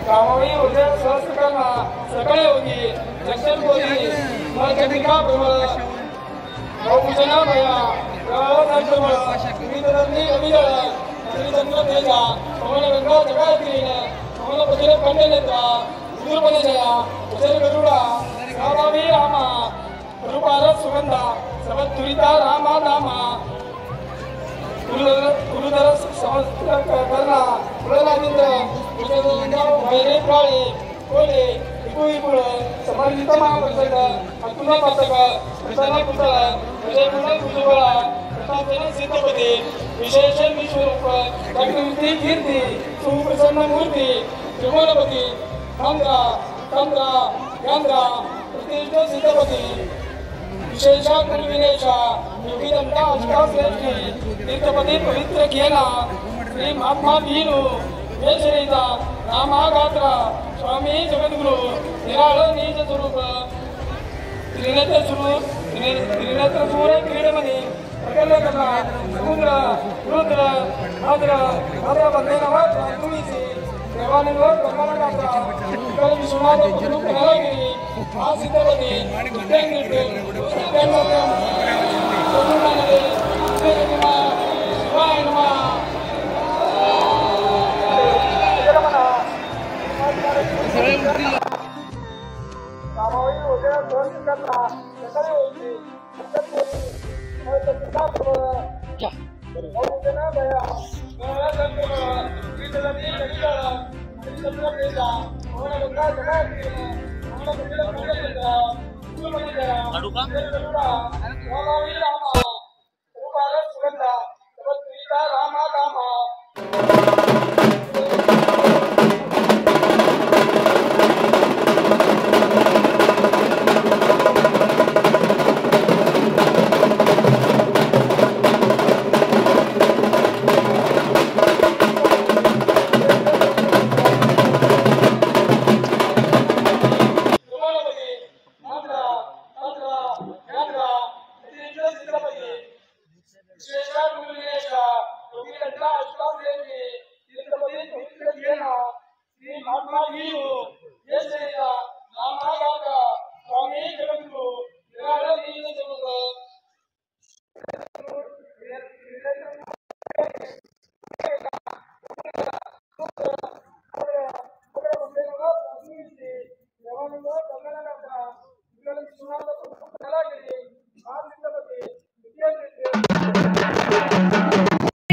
कामावी उद्या सहस्त्रकर्मा सकाळी होती जक्षण बोली मर्कटिका प्रबळ गौपूजना भया गौरव विविधरत्नी अभिदळ श्रीचंद्र तेजा पवन गंगा जगात्रीन पवन पतिरे कंडनेत्रा उदुरपदजया उदर गरुडा सावावी रामा रूपारस सुगंधा सबत तुरिता रामा नामा गुरुधर समस्त करना प्रलादिंद्र गुरुधर भैरे प्राळे कोले इकुळ समर्जित महाप्रसंग अतुल पतक प्रसन्न पुतळ विजय मंडल उज्ज्वला प्रतापजन सिद्धपती विशेष विश्वरूप दक्षिणी कीर्ती सुप्रसन्न मूर्ती त्रिकोणपती मंद्रा तंद्रा यंद्रा प्रतिष्ठ सिद्धपती विशेषा गुरुविनेशा योगी दंडा अष्टाश्रेष्ठी तीर्थपती पवित्र केला श्री महात्मा भीनु वेशरिता नामागात्रा स्वामी जगद्गुरु निराळ निज स्वरूप त्रिनेत्र सूर्य क्रीडमणी प्रकल्पकला समुद्र रुद्र भद्र भद्रबंधे नवात तुळशी देवानंदवर कमलकांता विकल विश्वनाथ गुरु कनलगिरी आ सिद्धपती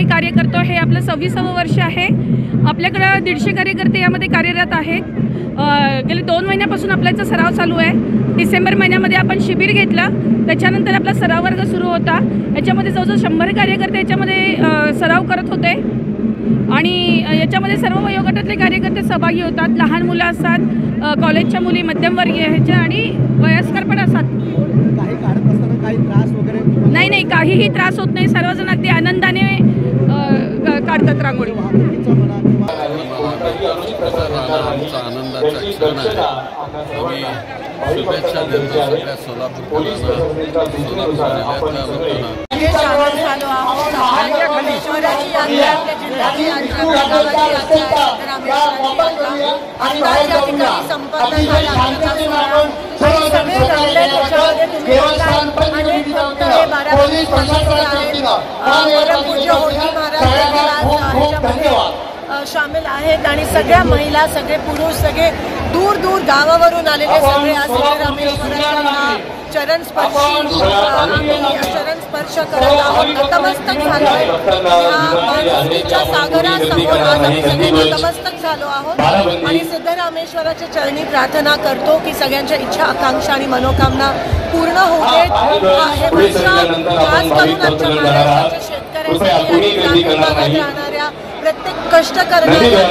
कार्य करतो हे आपलं 26वे वर्ष आहे। आपल्याकडे 150 कार्यकर्ते यामध्ये कार्यरत आहेत। गेले 2 महिन्यापासून आपल्याचा सराव चालू आहे। डिसेंबर महिन्यामध्ये आपण शिबिर घेतलं, त्याच्यानंतर आपला सराव वर्ग सुरू होता। याच्यामध्ये जवळजवळ 100 कार्यकर्ते याच्यामध्ये सराव करत होते आणि याच्यामध्ये सर्व वयोगटातले कार्यकर्ते सहभागी होतात। लहान मुलं असतात, कॉलेजच्या मुली, मध्यमवर्गीय ह्याच्या आणि वयस्कर पण असतात। काही त्रास वगैरे नाही, काहीही त्रास होत नाही। सर्वजण अगदी आनंदाने काढतात रांगोळी। शुभेच्छा देतो सगळ्या सोलापूरकरांना। शामिल आहेत आणि सगळ्या महिला, सगळे पुरुष, सगळे दूर दूर गावावरून आलेले सगळे आज चरण स्पर्श करत आहोत। नतमस्तक झालोय माणुसकीच्या सागरासमोर आज आम्ही सगळे नतमस्तक झालो आहोत आणि सिद्धरामेश्वराच्या चरणी प्रार्थना करतो की सगळ्यांच्या इच्छा, आकांक्षा आणि मनोकामना पूर्ण होतेत। हे वर्ष खास करून आमच्या महाराष्ट्राच्या शेतकऱ्यांसाठी राहणाऱ्या प्रत्येक कष्ट करणाऱ्या